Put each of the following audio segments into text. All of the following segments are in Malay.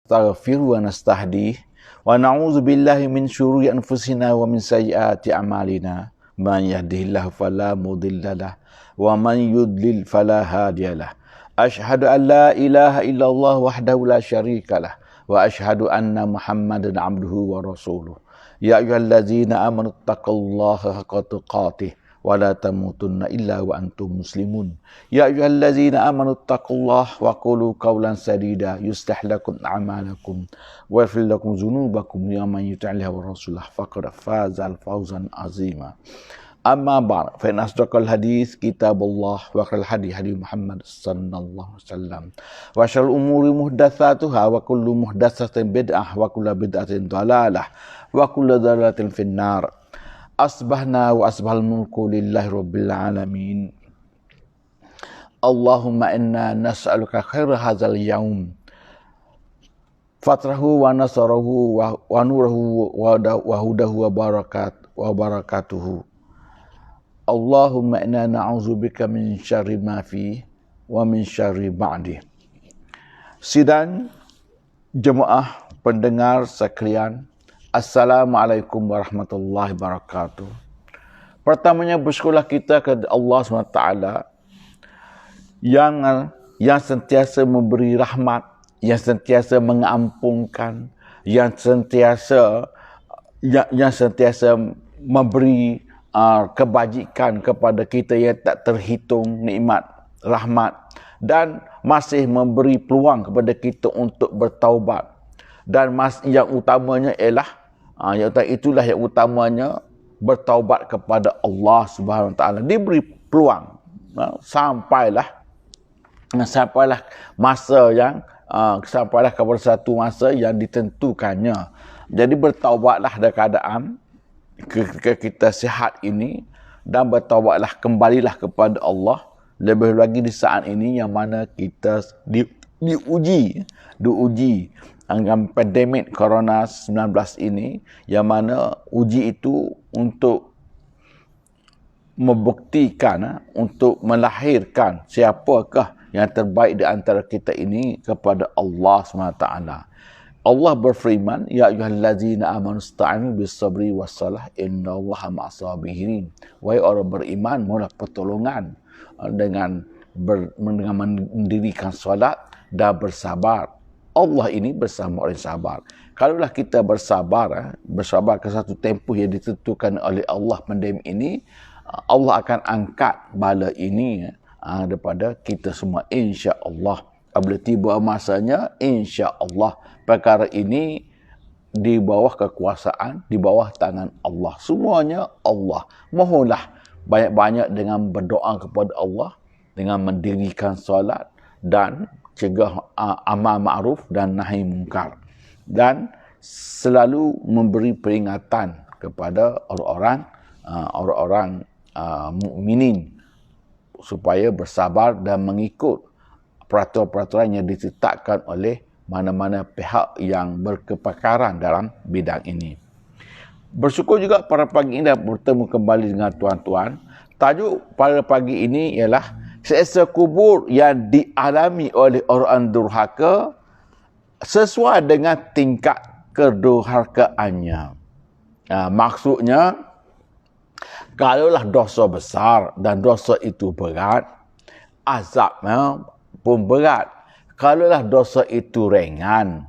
نستغفر ونستهديه ونعوذ بالله من شرور أنفسنا ومن سيئات أعمالنا من يهده الله فلا مضل له ومن يضلل فلا هادي له أشهد أن لا إله إلا الله وحده لا شريك له وأشهد أن محمدا عبده ورسوله يا أيها الذين آمنوا اتقوا الله حق تقاته ولا تموتن إلا وأنتم مسلمون يا أيها الذين آمنوا اتقوا الله وقولوا قولا سديدا يصلح لكم أعمالكم ويغفر لكم ذنوبكم ومن يطع الله ورسوله فقد فاز فوزا عظيما أما بعد فإن أصدق الحديث كتاب الله وخير الهدي هدي محمد صلى الله عليه وسلم وشر الأمور محدثاتها وكل محدثة بدعة وكل بدعة ضلالة وكل ضلالة في النار أصبحنا وأصبح الملك لله رب العالمين اللهم إنا نسألك خير هذا اليوم فتره ونصره ونوره وهده وبركاته اللهم إنا نعوذ بك من شر ما فيه ومن شر بعده. Sidang jemaah pendengar sekalian, Assalamualaikum warahmatullahi wabarakatuh. Pertamanya bersyukurlah kita kepada Allah SWT yang sentiasa memberi rahmat, yang sentiasa mengampunkan, yang sentiasa memberi kebajikan kepada kita yang tak terhitung nikmat, rahmat, dan masih memberi peluang kepada kita untuk bertaubat. Dan yang utamanya ialah itulah yang utamanya bertaubat kepada Allah Subhanahu Wa Taala. Diberi peluang sampailah masa yang sampailah kepada satu masa yang ditentukannya. Jadi bertaubatlah dalam keadaan kita sihat ini dan bertaubatlah, kembalilah kepada Allah. Lebih lagi di saat ini yang mana kita diuji dengan pandemik Corona 19 ini, yang mana uji itu untuk membuktikan, untuk melahirkan siapakah yang terbaik di antara kita ini kepada Allah SWT. Allah berfirman, Ya ayyuhallazina amanu ista'inu bis-sabri was-salah innallaha ma'as-sabirin. Wahai orang beriman, mohonlah pertolongan dengan mendirikan solat dan bersabar. Allah ini bersama orang sabar. Kalaulah kita bersabar ke satu tempoh yang ditentukan oleh Allah pandemik ini, Allah akan angkat bala ini daripada kita semua, insya-Allah. Apabila tiba masanya, insya-Allah perkara ini di bawah kekuasaan, di bawah tangan Allah. Semuanya Allah. Mohonlah banyak-banyak dengan berdoa kepada Allah, dengan mendirikan solat dan cegah amal ma'ruf dan nahi mungkar, dan selalu memberi peringatan kepada orang-orang mukminin supaya bersabar dan mengikut peraturan-peraturan yang ditetapkan oleh mana-mana pihak yang berkepakaran dalam bidang ini. Bersyukur juga pada pagi ini dah bertemu kembali dengan tuan-tuan. Tajuk pada pagi ini ialah siksa kubur yang dialami oleh orang durhaka sesuai dengan tingkat kedurhakaannya. Maksudnya, kalaulah dosa besar dan dosa itu berat, azabnya pun berat. Kalaulah dosa itu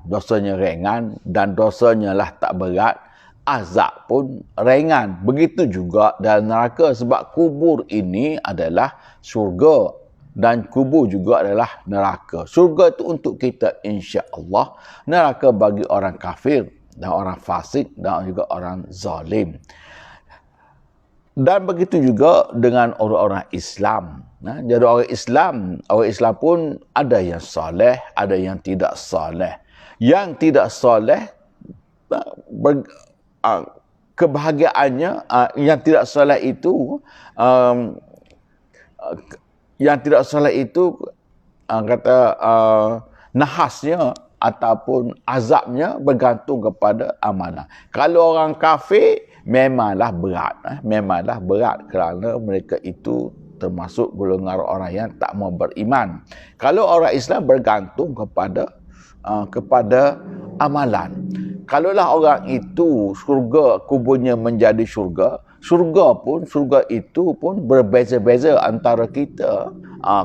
dosanya ringan dan dosanya lah tak berat, azab pun ringan. Begitu juga dalam neraka, sebab kubur ini adalah syurga dan kubur juga adalah neraka. Syurga itu untuk kita, insya-Allah. Neraka bagi orang kafir dan orang fasik dan juga orang zalim. Dan begitu juga dengan orang-orang Islam. Jadi orang Islam pun ada yang soleh, ada yang tidak soleh. Yang tidak soleh, kebahagiaannya, yang tidak soleh itu, nahasnya ataupun azabnya bergantung kepada amanah. Kalau orang kafir, memanglah berat kerana mereka itu termasuk golongan orang yang tak mau beriman. Kalau orang Islam bergantung kepada kepada amalan. Kalaulah orang itu syurga kuburnya menjadi syurga, syurga itu pun berbeza-beza antara kita.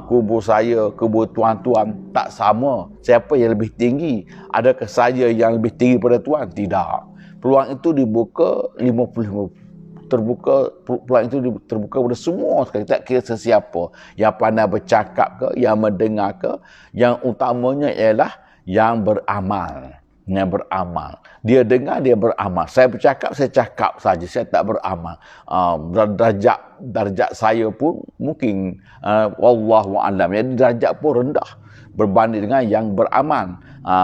Kubur saya, kubur tuan-tuan tak sama. Siapa yang lebih tinggi? Adakah saya yang lebih tinggi pada tuan? Tidak. Peluang itu dibuka 50-50. Peluang itu terbuka kepada semua sekali, tak kira sesiapa. Yang pandai bercakap ke, yang mendengar ke, yang utamanya ialah yang beramal. Yang beramal. Dia dengar, dia beramal. Saya bercakap, saya cakap saja, saya tak beramal. Darjat saya pun mungkin wallahu a'lam. Jadi darjat pun rendah berbanding dengan yang beramal.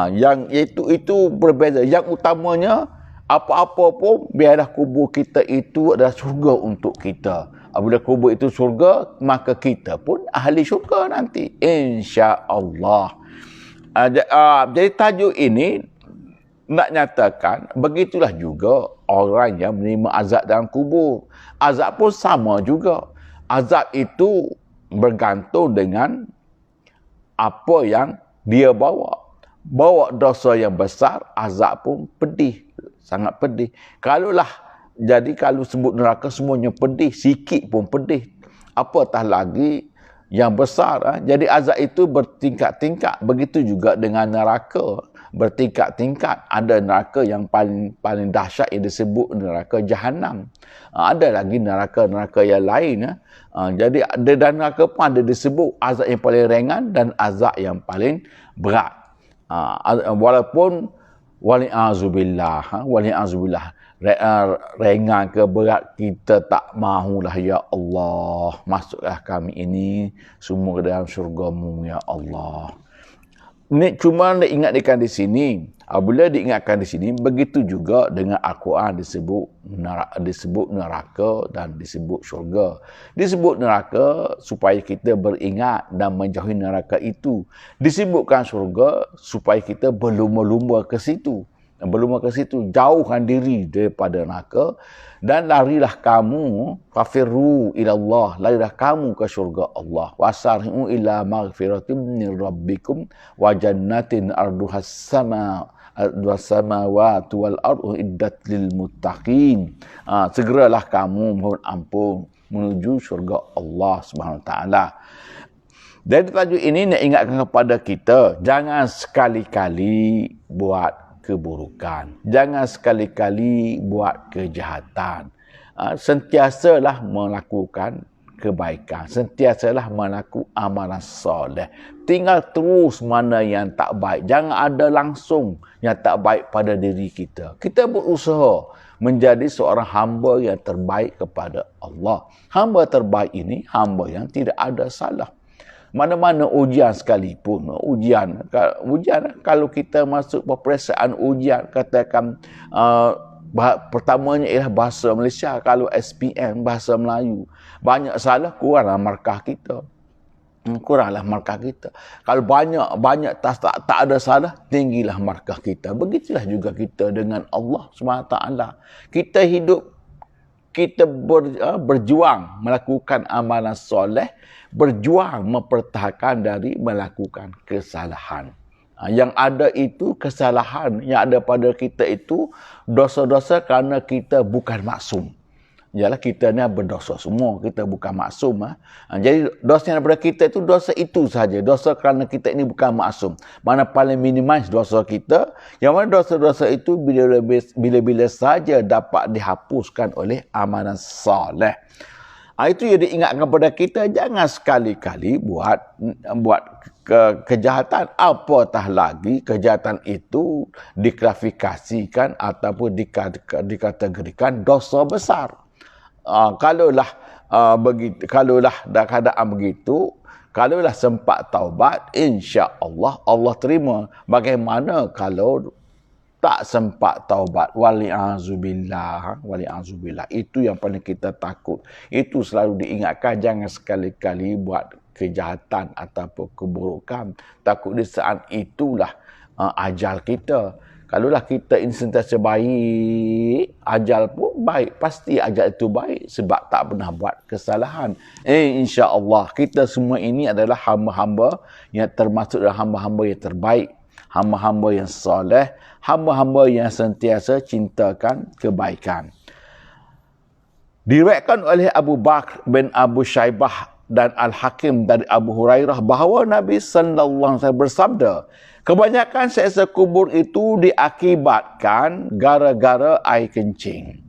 Yang itu berbeza. Yang utamanya apa-apa pun biarlah kubur kita itu adalah syurga untuk kita. Apabila kubur itu syurga, maka kita pun ahli syurga nanti, insya-Allah. Jadi tajuk ini nak nyatakan begitulah juga orang yang menerima azab dalam kubur. Azab pun sama juga. Azab itu bergantung dengan apa yang dia bawa. Bawa dosa yang besar, azab pun pedih. Sangat pedih. Kalau sebut neraka semuanya pedih, sikit pun pedih. Apatah lagi yang besar. Jadi azab itu bertingkat-tingkat. Begitu juga dengan neraka. Bertingkat-tingkat. Ada neraka yang paling dahsyat yang disebut neraka Jahannam. Ada lagi neraka-neraka yang lain. Jadi dan neraka pun ada disebut azab yang paling ringan dan azab yang paling berat. Walaupun wali'azubillah, ringan ke berat, kita tak mahulah, ya Allah, masuklah kami ini semua ke dalam syurga-Mu, ya Allah. Ini cuma diingatkan di sini. Apabila diingatkan di sini, begitu juga dengan Al-Quran disebut neraka dan disebut syurga. Disebut neraka supaya kita beringat dan menjauhi neraka itu. Disebutkan syurga supaya kita berlumba-lumba ke situ. Berlumba ke situ, jauhkan diri daripada neraka dan larilah kamu, fafirru ilallah, larilah kamu ke syurga Allah. Wasari'u ila maghfiratin min rabbikum wa jannatin arduhas samawati wal ardu iddat lil muttaqin. Segeralah kamu mohon ampun menuju syurga Allah Subhanahu wa taala. Dari tajuk ini nak ingatkan kepada kita, jangan sekali-kali buat keburukan. Jangan sekali-kali buat kejahatan. Sentiasalah melakukan kebaikan. Sentiasalah melakukan amalan soleh. Tinggal terus mana yang tak baik. Jangan ada langsung yang tak baik pada diri kita. Kita berusaha menjadi seorang hamba yang terbaik kepada Allah. Hamba terbaik ini hamba yang tidak ada salah. Mana-mana ujian sekalipun, ujian kalau kita masuk peperiksaan ujian, katakan pertamanya ialah bahasa Malaysia, kalau SPM bahasa Melayu, banyak salah, kuranglah markah kita. Kalau banyak tak ada salah, tinggilah markah kita. Begitulah juga kita dengan Allah SWT. Kita hidup, kita berjuang melakukan amalan soleh, berjuang mempertahankan dari melakukan kesalahan. Yang ada itu kesalahan, yang ada pada kita itu dosa-dosa kerana kita bukan maksum. Yalah, kita ni berdosa semua, kita bukan maksum. Jadi dosa yang daripada kita itu dosa itu saja. Dosa kerana kita ini bukan maksum. Mana paling minimize dosa kita, yang mana dosa-dosa itu bila-bila saja dapat dihapuskan oleh amalan soleh. Itu yang diingatkan kepada kita, jangan sekali-kali buat kejahatan. Apatah lagi kejahatan itu diklasifikasikan ataupun dikategorikan dosa besar. Kalaulah keadaan begitu, kalaulah sempat taubat, insya-Allah Allah terima. Bagaimana kalau tak sempat taubat? Wali'azubillah. Itu yang paling kita takut. Itu selalu diingatkan, jangan sekali-kali buat kejahatan ataupun keburukan. Takut di saat itulah ajal kita. Kalaulah kita ini sentiasa baik, ajal pun baik. Pasti ajal itu baik sebab tak pernah buat kesalahan. Insya-Allah kita semua ini adalah hamba-hamba yang termasuk dalam hamba-hamba yang terbaik. hamba-hamba yang soleh, hamba-hamba yang sentiasa cintakan kebaikan. Diriwayatkan oleh Abu Bakr bin Abu Syaibah dan Al-Hakim dari Abu Hurairah bahawa Nabi sallallahu alaihi wasallam bersabda, kebanyakan siksa kubur itu diakibatkan gara-gara air kencing.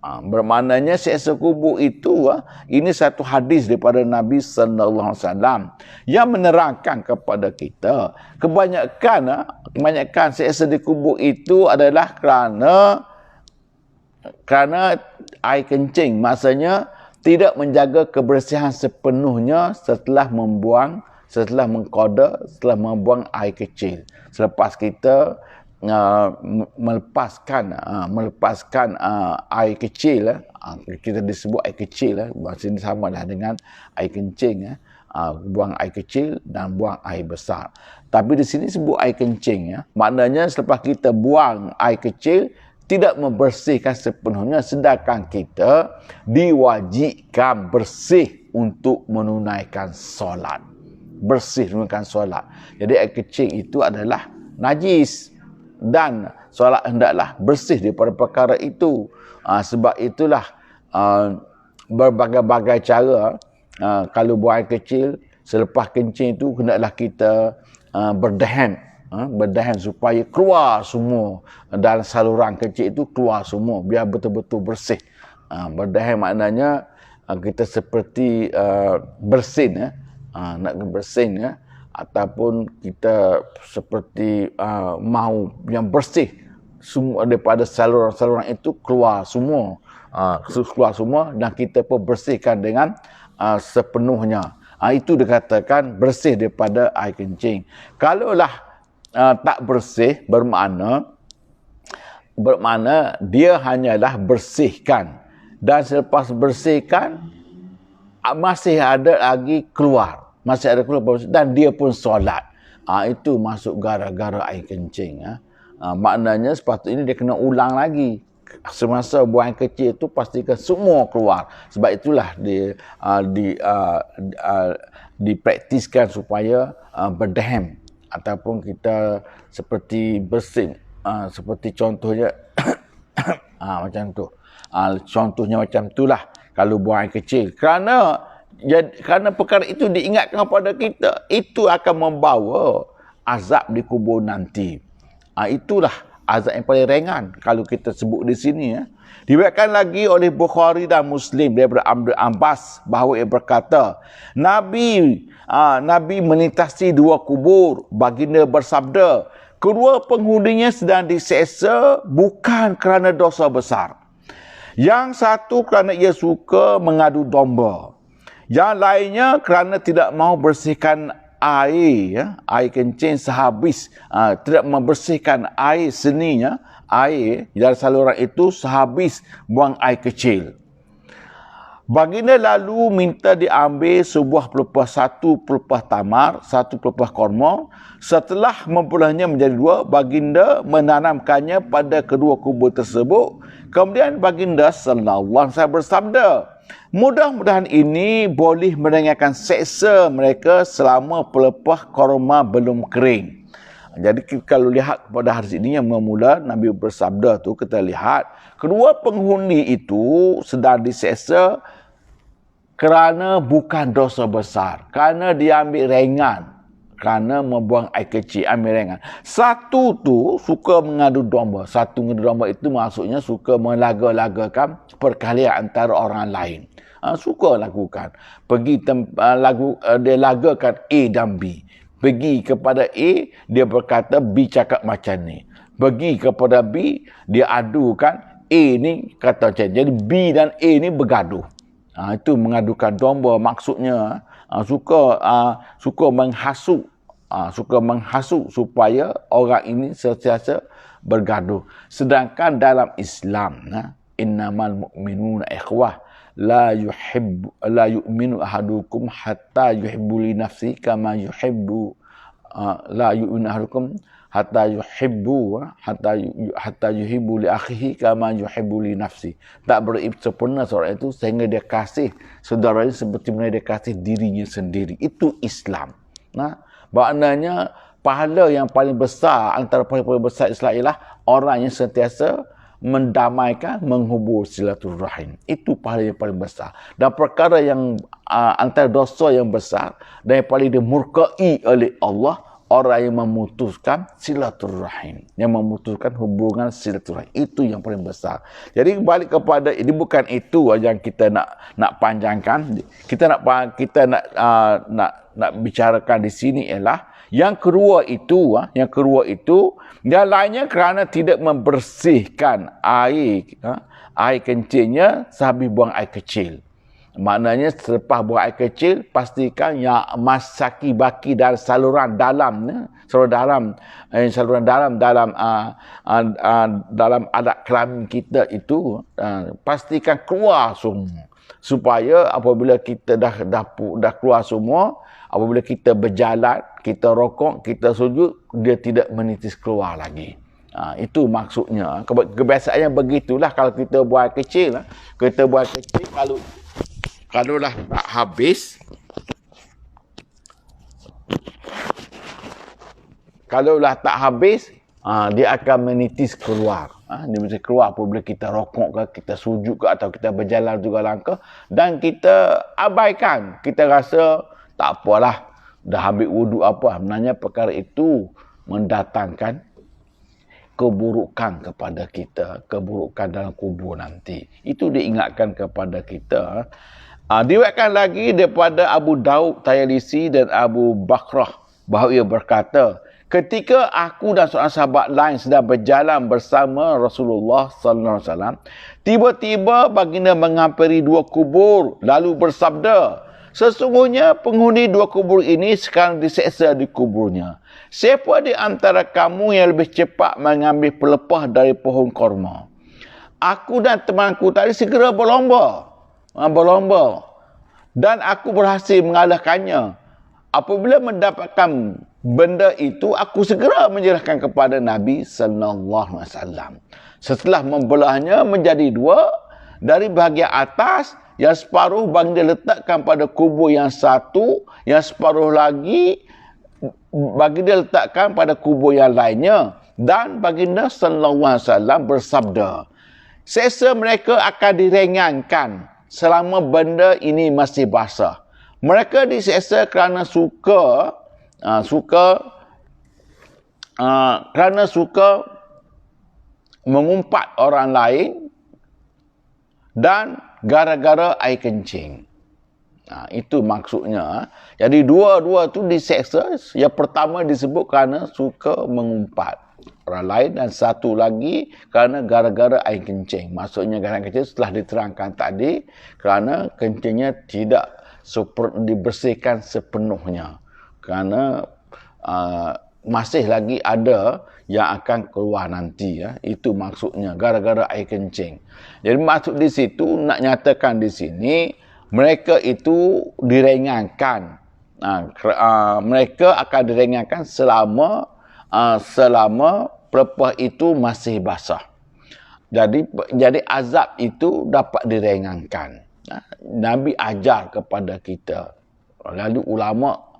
Bermaknanya siksa kubur itu, ini satu hadis daripada Nabi sallallahu alaihi wasallam yang menerangkan kepada kita kebanyakan siksa di kubur itu adalah kerana air kencing. Maksudnya tidak menjaga kebersihan sepenuhnya setelah membuang air kecil. Selepas kita melepaskan air kecil, kita disebut air kecil, maksudnya sama lah dengan air kencing, buang air kecil dan buang air besar. Tapi di sini sebut air kencing, maknanya selepas kita buang air kecil tidak membersihkan sepenuhnya, sedangkan kita diwajibkan bersih untuk menunaikan solat. Bersih menunaikan solat. Jadi air kecil itu adalah najis dan solat hendaklah bersih daripada perkara itu. Sebab itulah berbagai-bagai cara kalau buang air kecil, selepas kencing itu hendaklah kita berdahan supaya keluar semua dalam saluran kecil itu, keluar semua biar betul-betul bersih. Berdahan maknanya kita seperti bersin, nak bersin, ataupun kita seperti mau yang bersih semua daripada saluran-saluran itu keluar semua, dan kita pun bersihkan dengan sepenuhnya. Itu dikatakan bersih daripada air kencing. Kalaulah tak bersih, bermakna dia hanyalah bersihkan, dan selepas bersihkan masih ada lagi keluar, dan dia pun solat. Itu masuk gara-gara air kencing. Maknanya sepatutnya dia kena ulang lagi. Semasa buang air kecil itu pastikan semua keluar. Sebab itulah dipraktiskan supaya berdahan, ataupun kita seperti bersin, seperti contohnya macam tu. Contohnya macam itulah kalau buang air kecil. Kerana perkara itu diingatkan kepada kita, itu akan membawa azab di kubur nanti. Itulah azab yang paling ringan kalau kita sebut di sini. Diriwayatkan lagi oleh Bukhari dan Muslim daripada Ibnu Abbas bahawa ia berkata, Nabi melintasi dua kubur. Baginda bersabda, kedua penghuninya sedang diseksa bukan kerana dosa besar. Yang satu kerana ia suka mengadu domba. Yang lainnya kerana tidak mau bersihkan air kencing sehabis, tidak membersihkan air seninya, air dari saluran itu sehabis buang air kecil. Baginda lalu minta diambil sebuah satu pelepah tamar, satu pelepah korma. Setelah membelahnya menjadi dua, baginda menanamkannya pada kedua kubur tersebut. Kemudian baginda sallallahu alaihi wasallam bersabda, mudah-mudahan ini boleh meringankan seksa mereka selama pelepah korma belum kering. Jadi kalau lihat pada hadis ini yang mula Nabi bersabda tu, kita lihat kedua penghuni itu sedang diseksa kerana bukan dosa besar, kerana dia ambil ringan, kerana membuang air kecil, ambil ringan. Satu tu suka mengadu domba. Satu mengadu domba itu maksudnya suka melaga-lagakan perkelahian antara orang lain. Suka lakukan. Dia lagakan A dan B. Pergi kepada A, dia berkata B cakap macam ni. Pergi kepada B, dia adukan A ni kata macam ni. Jadi B dan A ni bergaduh. Itu mengadukan domba, maksudnya suka menghasut. Suka menghasut supaya orang ini sentiasa bergaduh. Sedangkan dalam Islam, innamal mu'minuna ikhwah. La yu'minu ahadukum hatta yuhibbu li nafsi kama yuhibbu la yu'minu ahadukum hatta yuhibbu li akhihi kama yuhibbu li nafsi. Tak beriman sempurna seorang itu sehingga dia kasih saudaranya seperti mana dia kasih dirinya sendiri. Itu Islam. Maknanya pahala yang paling besar, antara paling besar Islam ialah orang yang sentiasa mendamaikan, menghubur silaturahim. Itu pahala yang paling besar. Dan perkara yang antara dosa yang besar dan yang paling dimurkai oleh Allah, orang yang memutuskan silaturahim, yang memutuskan hubungan silaturahim. Itu yang paling besar. Jadi balik kepada ini, bukan itu yang kita nak panjangkan. Kita nak bicarakan di sini ialah yang kedua itu, yang lainnya kerana tidak membersihkan air kencingnya sehabis buang air kecil. Maknanya selepas buang air kecil, pastikan yang masaki baki dan saluran dalam dalam adat kelamin kita itu, pastikan keluar semua. Supaya apabila kita dah keluar semua, apabila kita berjalan, kita rokok, kita sujud, dia tidak menitis keluar lagi. Itu maksudnya. Kebiasaannya begitulah kalau kita buat kecil. Kalau dah tak habis, dia akan menitis keluar. Dia mesti keluar apabila kita rokok ke, kita sujud ke, atau kita berjalan juga langkah, dan kita abaikan. Kita rasa tak apalah, dah ambil wuduk apa. Sebenarnya perkara itu mendatangkan keburukan kepada kita, keburukan dalam kubur nanti. Itu diingatkan kepada kita. Diriwayatkan lagi daripada Abu Daud Tayalisi dan Abu Bakrah bahawa ia berkata, ketika aku dan seorang sahabat lain sedang berjalan bersama Rasulullah sallallahu alaihi wasallam, tiba-tiba baginda menghampiri dua kubur lalu bersabda, sesungguhnya penghuni dua kubur ini sekarang diseksa di kuburnya. Siapa di antara kamu yang lebih cepat mengambil pelepah dari pohon korma? Aku dan temanku tadi segera berlomba. Dan aku berhasil mengalahkannya. Apabila mendapatkan benda itu, aku segera menyerahkan kepada Nabi sallallahu alaihi wasallam. Setelah membelahnya menjadi dua, dari bahagian atas yang separuh baginda letakkan pada kubur yang satu, yang separuh lagi baginda letakkan pada kubur yang lainnya, dan baginda sallallahu alaihi wasallam bersabda, seksa mereka akan diringankan selama benda ini masih basah. Mereka diseksa kerana suka mengumpat orang lain dan gara-gara air kencing. Itu maksudnya. Jadi dua-dua tu diseksa. Yang pertama disebut kerana suka mengumpat orang lain, dan satu lagi kerana gara-gara air kencing. Maksudnya gara-gara kencing setelah diterangkan tadi, kerana kencingnya tidak dibersihkan sepenuhnya. Kerana masih lagi ada yang akan keluar nanti. Itu maksudnya, gara-gara air kencing. Jadi maksud di situ, nak nyatakan di sini, mereka itu diringankan. Mereka akan diringankan selama pelepah itu masih basah. Jadi azab itu dapat diringankan. Nabi ajar kepada kita. Lalu ulama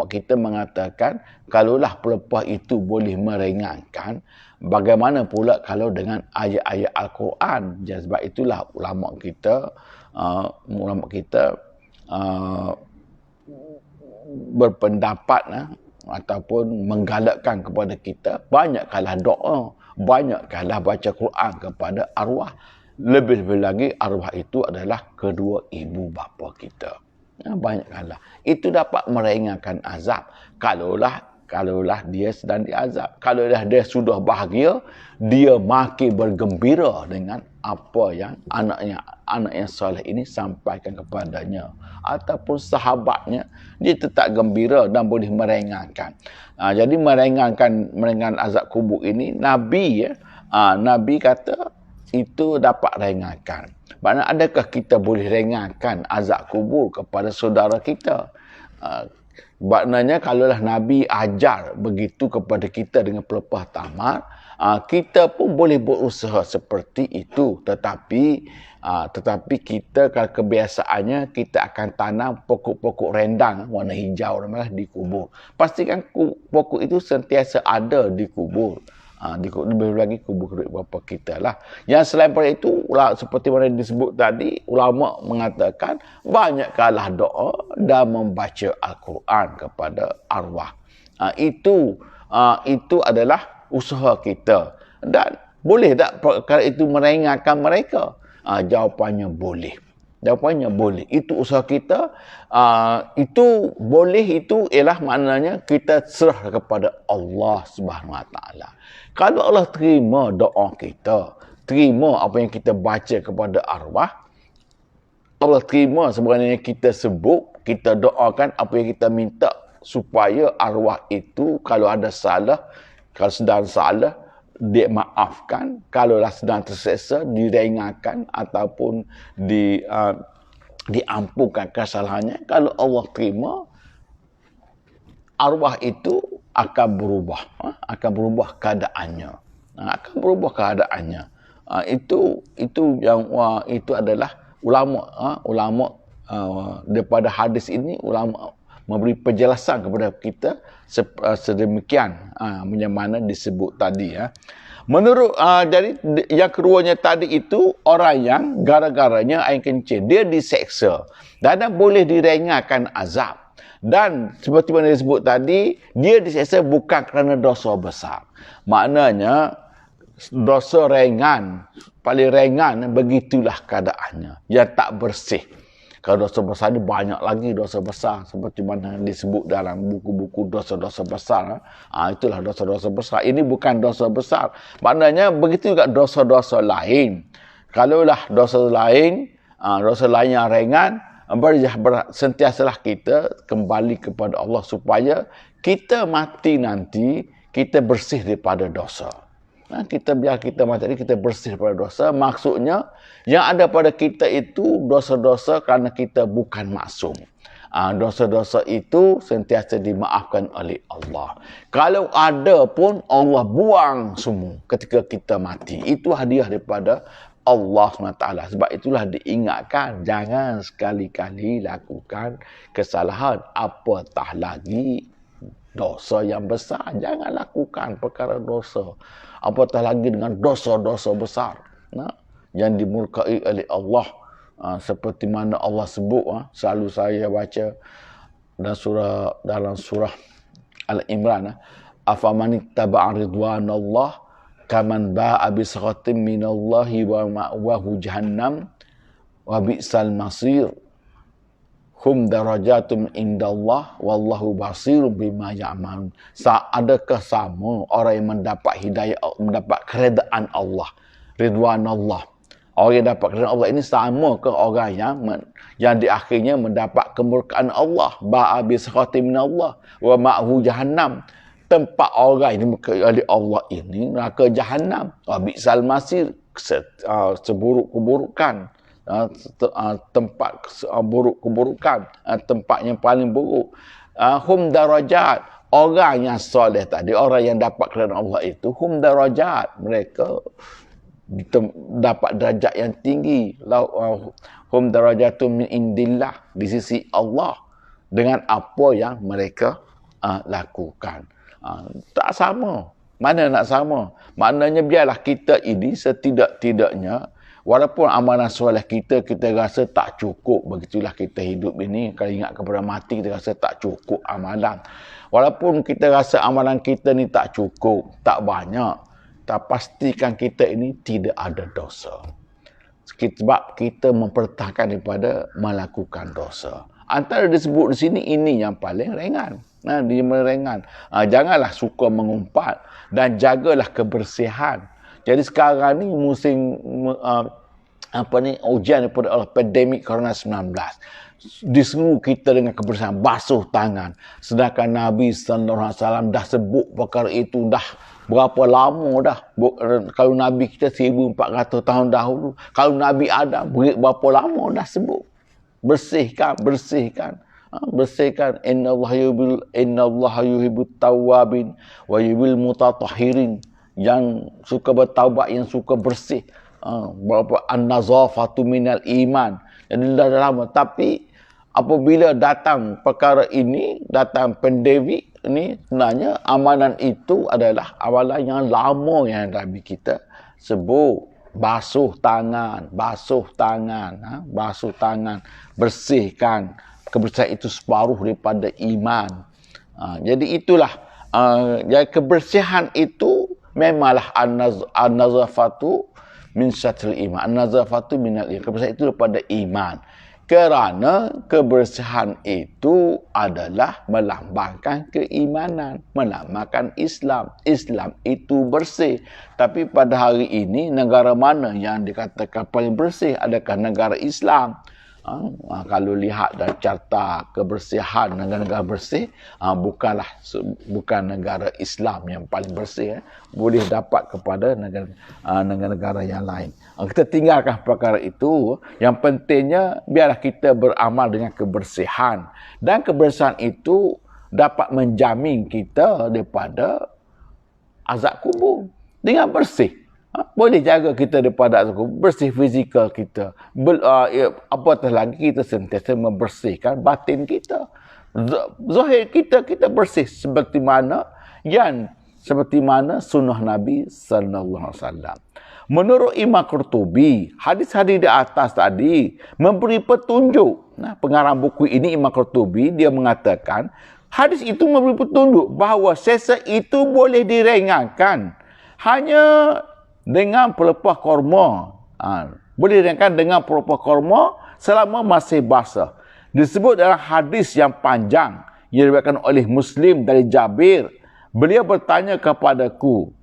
kita mengatakan, kalaulah pelepah itu boleh meringankan, bagaimana pula kalau dengan ayat-ayat Al-Quran? Sebab itulah ulama kita berpendapat ataupun menggalakkan kepada kita, banyakkanlah doa, banyakkanlah baca Quran kepada arwah. Lebih-lebih lagi arwah itu adalah kedua ibu bapa kita. Banyakkanlah. Itu dapat meringankan azab. Kalaulah dia sedang diazab. Kalaulah dia sudah bahagia, dia makin bergembira dengan apa yang anak yang soleh ini sampaikan kepadanya, ataupun sahabatnya, dia tetap gembira dan boleh meringankan. Jadi meringankan azab kubur ini, Nabi kata itu dapat ringankan. Maknanya adakah kita boleh ringankan azab kubur kepada saudara kita? Maknanya kalaulah Nabi ajar begitu kepada kita dengan pelepah tamar, kita pun boleh berusaha seperti itu. Tetapi kita kalau kebiasaannya kita akan tanam pokok-pokok rendang warna hijau di kubur. Pastikan pokok itu sentiasa ada di kubur. Lebih lagi kubur kedua bapa kita lah. Yang selain daripada itu, seperti mana disebut tadi, ulama mengatakan banyaklah doa dan membaca Al-Quran kepada arwah. Itu adalah usaha kita. Dan boleh tak perkara itu meringankan mereka? Jawapannya boleh. Jawapannya boleh. Itu usaha kita. Itu boleh, itu ialah maknanya kita serah kepada Allah Subhanahu Wa Taala. Kalau Allah terima doa kita, terima apa yang kita baca kepada arwah, Allah terima sebenarnya kita sebut, kita doakan apa yang kita minta supaya arwah itu kalau ada salah, kalau sedang salah, dia maafkan, kalaulah sedang terseksa, diringankan ataupun diampunkan kesalahannya. Kalau Allah terima, arwah itu akan berubah, keadaannya. Itu adalah ulama daripada hadis ini, ulama memberi penjelasan kepada kita sedemikian yang mana disebut tadi ya. Menurut jadi yang keduanya tadi itu orang yang gara-garanya air kencing dia diseksa dan boleh diringankan azab. Dan seperti mana disebut tadi, dia diseksa bukan kerana dosa besar. Maknanya dosa ringan, paling ringan, begitulah keadaannya. Yang tak bersih. Kalau dosa besar ni banyak lagi dosa besar. Seperti mana disebut dalam buku-buku dosa-dosa besar. Itulah dosa-dosa besar. Ini bukan dosa besar. Maknanya begitu juga dosa-dosa lain. Kalaulah dosa lain yang ringan, sentiasalah kita kembali kepada Allah supaya kita mati nanti, kita bersih daripada dosa. Biar kita mati ini, kita bersih daripada dosa. Maksudnya, yang ada pada kita itu dosa-dosa kerana kita bukan maksum. Dosa-dosa itu sentiasa dimaafkan oleh Allah. Kalau ada pun, Allah buang semua ketika kita mati. Itu hadiah daripada Allah SWT. Sebab itulah diingatkan, jangan sekali-kali lakukan kesalahan. Apatah lagi dosa yang besar. Jangan lakukan perkara dosa. Apatah lagi dengan dosa-dosa besar yang dimurkai oleh Allah. Seperti mana Allah sebut, selalu saya baca dalam surah Al-Imran, afaman ittaba'a ridwanallah kaman ba'a bisakhatin minallahi wa ma'wahu jahannam wa bi'sal masir hum darajatum indallah wallahu basirun bima ya'malun. Adakah sama orang yang mendapat hidayah, mendapat keredaan Allah, ridwan Allah? Orang yang dapat keredaan Allah ini sama ke orang yang di akhirnya mendapat kemurkaan Allah? Ba'a bisakhatin minallah wa ma'wahu jahannam. Tempat orang ini oleh Allah ini neraka jahanam. Bi'sal masir, seburuk keburukan. Tempat buruk keburukan, tempat yang paling buruk. Hum darajat, orang yang soleh tadi, orang yang dapat kerana Allah itu, hum darajat, mereka dapat derajat yang tinggi. Hum darajatun min indillah, di sisi Allah, dengan apa yang mereka lakukan. Tak sama. Mana nak sama? Maknanya biarlah kita ini setidak-tidaknya, walaupun amalan soleh kita rasa tak cukup, begitulah kita hidup ini. Kalau ingat kepada mati, kita rasa tak cukup amalan. Walaupun kita rasa amalan kita ni tak cukup, tak banyak, tak pastikan kita ini tidak ada dosa. Sebab kita mempertahankan daripada melakukan dosa. Antara disebut di sini, ini yang paling ringan. Dia ringan. Janganlah suka mengumpat dan jagalah kebersihan. Jadi sekarang ni musim ujian daripada Allah, pandemik Corona-19. Disuruh kita dengan kebersihan, basuh tangan. Sedangkan Nabi SAW dah sebut perkara itu dah berapa lama dah. Kalau Nabi kita 1400 tahun dahulu, kalau Nabi Adam berapa lama dah sebut. Bersihkan. Bersihkan. Innallaha yuhibbut tawwabin wa yuhibbul mutatahhirin. Yang suka bertaubat, yang suka bersih. Berapa an-nazafatu minal iman. Jadi dah lama. Tapi apabila datang perkara ini, datang pandemik ni, sebenarnya amalan itu adalah amalan yang lama yang Nabi kita sebut. Basuh tangan, bersihkan. Kebersihan itu separuh daripada iman. Jadi itulah, jadi kebersihan itu memanglah an-nazafatu min syatril iman. An-nazafatu minal iman. Kebersihan itu daripada iman. Kerana kebersihan itu adalah melambangkan keimanan, melambangkan Islam. Islam itu bersih. Tapi pada hari ini, negara mana yang dikatakan paling bersih? Adakah negara Islam? Kalau lihat dari carta kebersihan negara-negara bersih, bukan negara Islam yang paling bersih. Boleh dapat kepada negara-negara yang lain. Kita tinggalkan perkara itu. Yang pentingnya biarlah kita beramal dengan kebersihan, dan kebersihan itu dapat menjamin kita daripada azab kubur dengan bersih. Boleh jaga kita daripada azab kubur, bersih fizikal kita. Apatah lagi kita sentiasa membersihkan batin kita. Zahir kita bersih seperti mana sunnah Nabi sallallahu alaihi wasallam. Menurut Imam Qurtubi, hadis-hadis di atas tadi memberi petunjuk. Pengarang buku ini Imam Qurtubi, dia mengatakan hadis itu memberi petunjuk bahawa sesa itu boleh diringankan hanya dengan pelepah korma. Boleh diringankan dengan pelepah korma selama masih basah. Disebut dalam hadis yang panjang yang diriwayatkan oleh Muslim dari Jabir. Beliau bertanya kepadaku,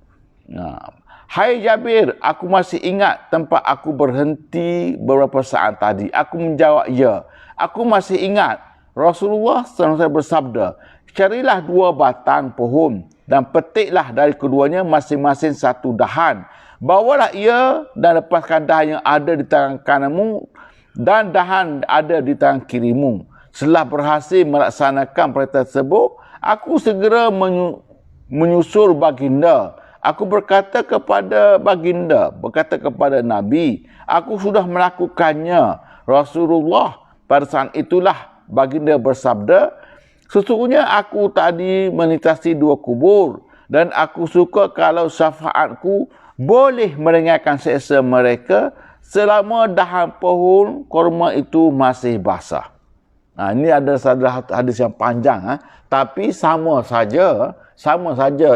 "Hai Jabir, aku masih ingat tempat aku berhenti beberapa saat tadi." Aku menjawab, "Ya." Aku masih ingat Rasulullah SAW bersabda, "Carilah 2 batang pohon dan petiklah dari keduanya masing-masing 1 dahan. Bawalah ia dan lepaskan dahan yang ada di tangan kananmu dan dahan ada di tangan kirimu." Setelah berhasil melaksanakan perintah tersebut, aku segera menyusul baginda. Aku berkata kepada Nabi, "Aku sudah melakukannya." Rasulullah pada saat itulah baginda bersabda, "Sesungguhnya aku tadi melintasi 2 kubur dan aku suka kalau syafaatku boleh meringankan seksa mereka selama dahan pohon korma itu masih basah." Ini ada hadis yang panjang, tapi sama saja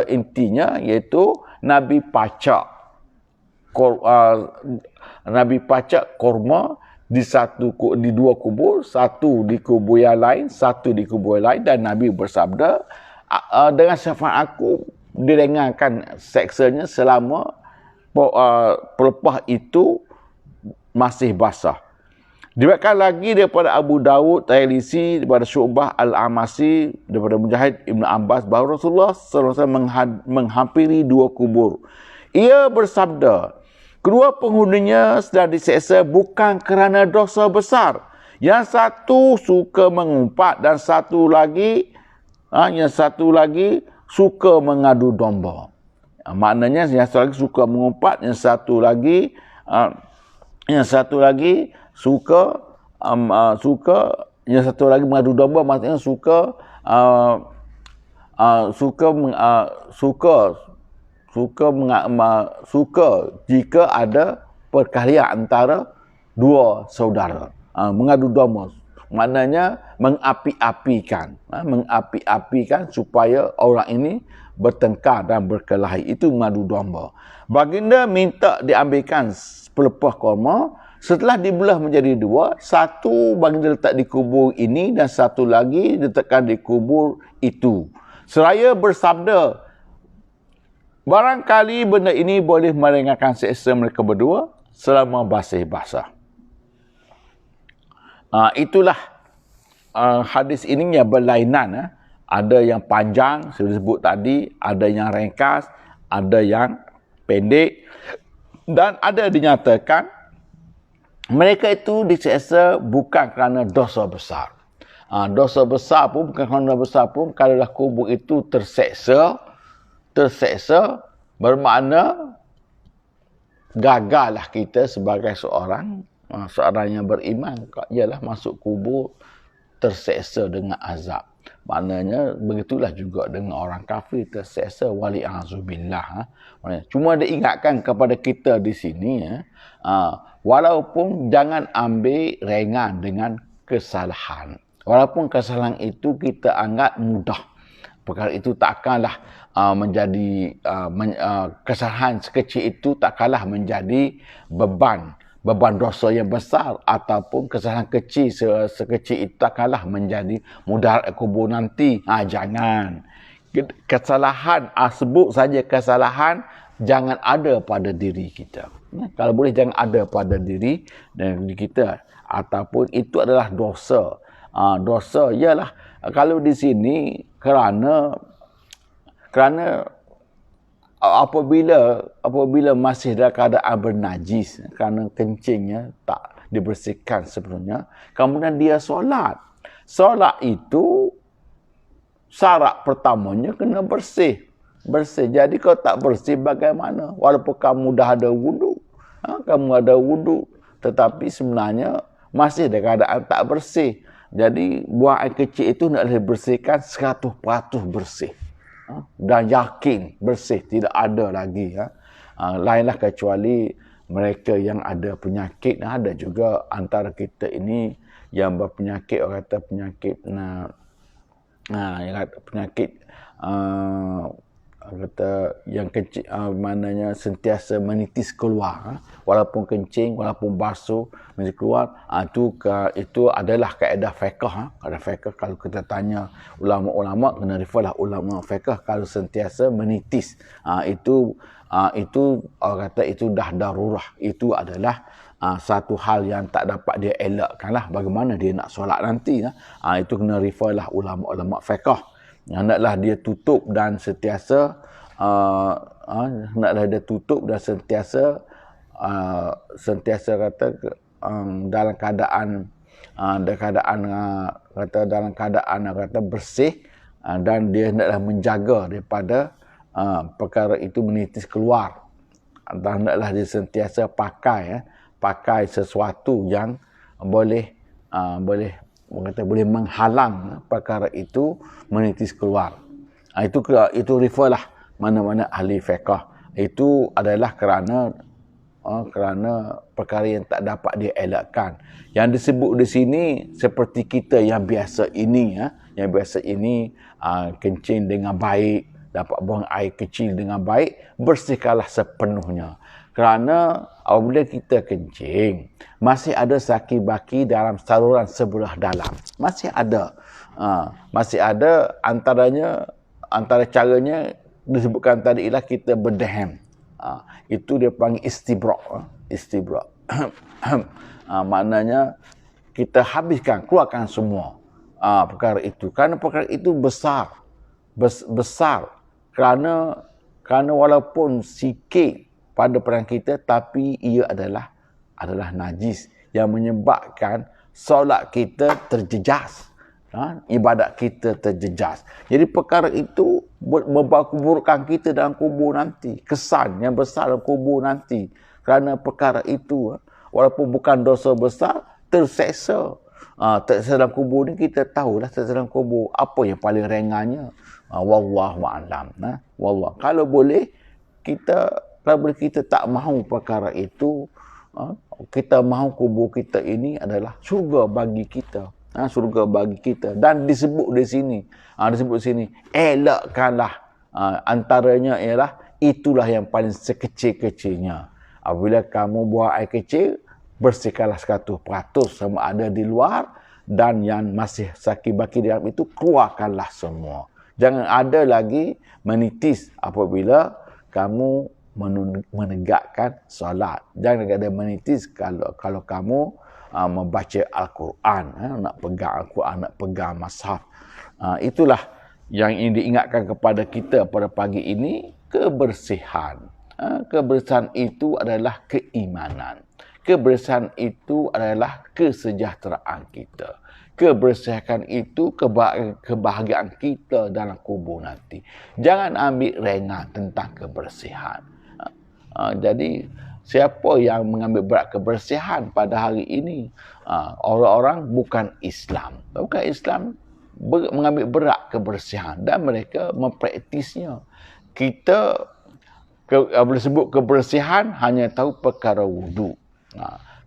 intinya, iaitu Nabi pacak korma di 2 kubur, 1 di kubur yang lain, 1 di kubur yang lain, dan Nabi bersabda, "Dengan syafaat aku diringankan seksanya selama pelepah itu masih basah." Diriwayatkan lagi daripada Abu Dawud, Tayalisi, daripada Syu'bah Al-Amasi, daripada Mujahid Ibn Abbas, bahawa Rasulullah SAW menghampiri 2 kubur. Ia bersabda, "Kedua penghuninya sedang diseksa bukan kerana dosa besar. Yang satu suka mengumpat dan yang satu lagi suka mengadu domba." Maknanya yang satu lagi suka mengumpat, yang satu lagi mengadu domba, maksudnya suka jika ada perkahwian antara 2 saudara. Mengadu domba maknanya mengapi-apikan supaya orang ini bertengkar dan berkelahi. Itu mengadu domba. Baginda minta diambilkan pelepah korma. Setelah dibelah menjadi 2, 1 baginda letak di kubur ini dan 1 lagi diletakkan di kubur itu. Seraya bersabda, "Barangkali benda ini boleh meringankan seksa mereka berdua selama masih basah." Itulah hadis ini yang berlainan. Ada yang panjang, sudah disebut tadi, ada yang ringkas, ada yang pendek, dan ada dinyatakan mereka itu diseksa bukan kerana dosa besar. Dosa besar pun, bukan kerana besar pun, kalaulah kubur itu terseksa, bermakna gagallah kita sebagai seorang yang beriman. Ialah masuk kubur terseksa dengan azab. Maknanya begitulah juga dengan orang kafir terseksa, wali'azubillah. Cuma dia ingatkan kepada kita di sini, walaupun jangan ambil ringan dengan kesalahan. Walaupun kesalahan itu kita anggap mudah, perkara itu takkanlah menjadi kesalahan sekecil itu takkanlah menjadi beban dosa yang besar, ataupun kesalahan kecil sekecil itu takkanlah menjadi mudarat kubur nanti. Jangan. Kesalahan, sebut saja kesalahan, jangan ada pada diri kita. Kalau boleh jangan ada pada diri kita, ataupun itu adalah dosa. Dosa ialah kalau di sini kerana apabila masih dalam keadaan bernajis, kerana kencingnya tak dibersihkan sebelumnya, kemudian dia solat. Solat itu syarat pertamanya kena bersih. Jadi kalau tak bersih bagaimana? Walaupun kamu dah ada wudu, tetapi sebenarnya masih dalam keadaan tak bersih. Jadi buang air kecil itu nak dibersihkan 100% bersih. Dan yakin bersih, tidak ada lagi. Lainlah kecuali mereka yang ada penyakit. Ada juga antara kita ini yang berpenyakit, orang kata penyakit kata yang kecil, maknanya sentiasa menitis keluar, walaupun kencing, walaupun basuh menitis keluar. Itu adalah kaedah fiqh. Kaedah fiqh, kalau kita tanya ulama-ulama, kena referlah ulama fiqh. Kalau sentiasa menitis, itu orang kata itu dah darurah. Itu adalah satu hal yang tak dapat dia elakkanlah. Bagaimana dia nak solat nanti? Itu kena referlah ulama-ulama fiqh. Hendaklah dia tutup dan sentiasa kata dalam keadaan bersih, dan dia hendaklah menjaga daripada perkara itu menitis keluar, dan hendaklah dia sentiasa pakai sesuatu yang boleh menghalang perkara itu menitis keluar. Itu referlah mana-mana ahli fiqh. Itu adalah kerana perkara yang tak dapat dielakkan. Yang disebut di sini seperti kita yang biasa ini, kencing dengan baik, dapat buang air kecil dengan baik, bersihkanlah sepenuhnya. Kerana apabila kita kencing, masih ada saki-baki dalam saluran sebelah dalam. Masih ada. Antara caranya disebutkan tadi ialah kita berdehem. Itu dia panggil istibrak. Maknanya kita habiskan, keluarkan semua perkara itu. Kerana perkara itu besar. Kerana walaupun sikit pada perangai kita, tapi ia adalah najis yang menyebabkan solat kita terjejas, ibadat kita terjejas. Jadi perkara itu membawa keburukan kita dalam kubur nanti, kesan yang besar dalam kubur nanti. Kerana perkara itu, walaupun bukan dosa besar, terseksa. Terseksa dalam kubur ni, kita tahulah terseksa dalam kubur apa yang paling ringannya. Wallahu a'lam. Kalau boleh kita tak mahu perkara itu, kita mahu kubur kita ini adalah syurga bagi kita. Syurga bagi kita. Dan disebut di sini, elakkanlah, antaranya ialah itulah yang paling sekecil-kecilnya. Apabila kamu buang air kecil, bersihkanlah 100%, sama ada di luar dan yang masih saki-baki di dalam itu, keluarkanlah semua. Jangan ada lagi menitis apabila kamu menegakkan solat. Jangan ada menitis kalau kamu membaca Al-Quran, nak pegang Al-Quran, nak pegang mushaf. Itulah yang ingin diingatkan kepada kita pada pagi ini, kebersihan. Kebersihan itu adalah keimanan. Kebersihan itu adalah kesejahteraan kita. kebersihan itu kebahagiaan kita dalam kubur nanti. Jangan ambil ringan tentang kebersihan. Jadi siapa yang mengambil berat kebersihan pada hari ini? Orang-orang bukan Islam. Bukan Islam mengambil berat kebersihan dan mereka mempraktisnya. Kita boleh sebut kebersihan hanya tahu perkara wudu.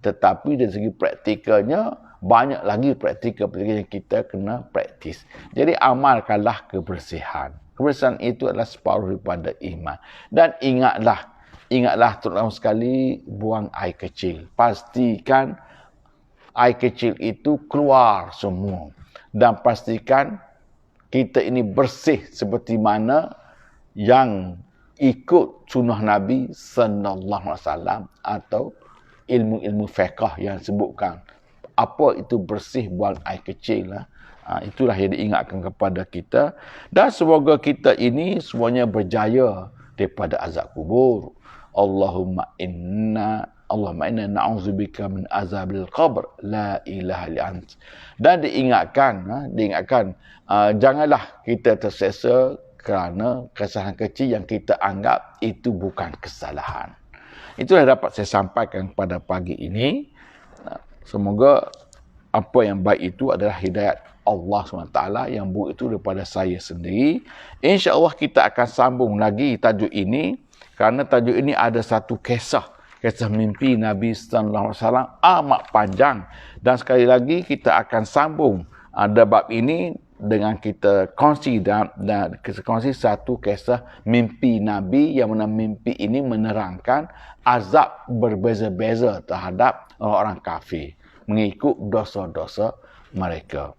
Tetapi dari segi praktikalnya, banyak lagi praktikal yang kita kena praktis. Jadi amalkanlah kebersihan. Kebersihan itu adalah separuh daripada iman. Dan ingatlah terutama sekali buang air kecil. Pastikan air kecil itu keluar semua. Dan pastikan kita ini bersih seperti mana yang ikut sunnah Nabi sallallahu alaihi wasallam atau ilmu-ilmu fiqh yang sebutkan. Apa itu bersih buang air kecil. Itulah yang diingatkan kepada kita. Dan semoga kita ini semuanya berjaya daripada azab kubur. Allahumma inna na'udzubika min azabil qabr la ilaha illa ant. Dan diingatkan janganlah kita terseksa kerana kesalahan kecil yang kita anggap itu bukan kesalahan. Itulah dapat saya sampaikan pada pagi ini. Semoga apa yang baik itu adalah hidayat Allah SWT, yang buruk itu daripada saya sendiri. InsyaAllah kita akan sambung lagi tajuk ini, kerana tajuk ini ada satu kisah mimpi Nabi sallallahu alaihi wasallam amat panjang, dan sekali lagi kita akan sambung bab ini dengan kita kongsi satu kisah mimpi Nabi, yang mana mimpi ini menerangkan azab berbeza-beza terhadap orang kafir mengikut dosa-dosa mereka.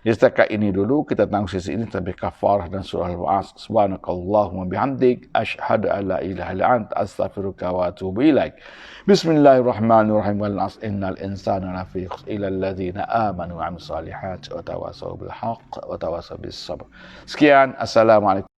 Jadi setakat ini dulu, kita tanggung sesi ini sampai kafarah dan surah Al-Ba'as. Subhanakallahumma bihamdik, asyhadu an la ilaha illa anta, astaghfiruka wa atubu ilaik. Bismillahirrahmanirrahim. Wal 'asr innal insana lafi khusr illa alladzina amanu wa 'amilus solihati wa tawassaw bil haqq wa tawassaw bis sabr. Sekian, assalamualaikum.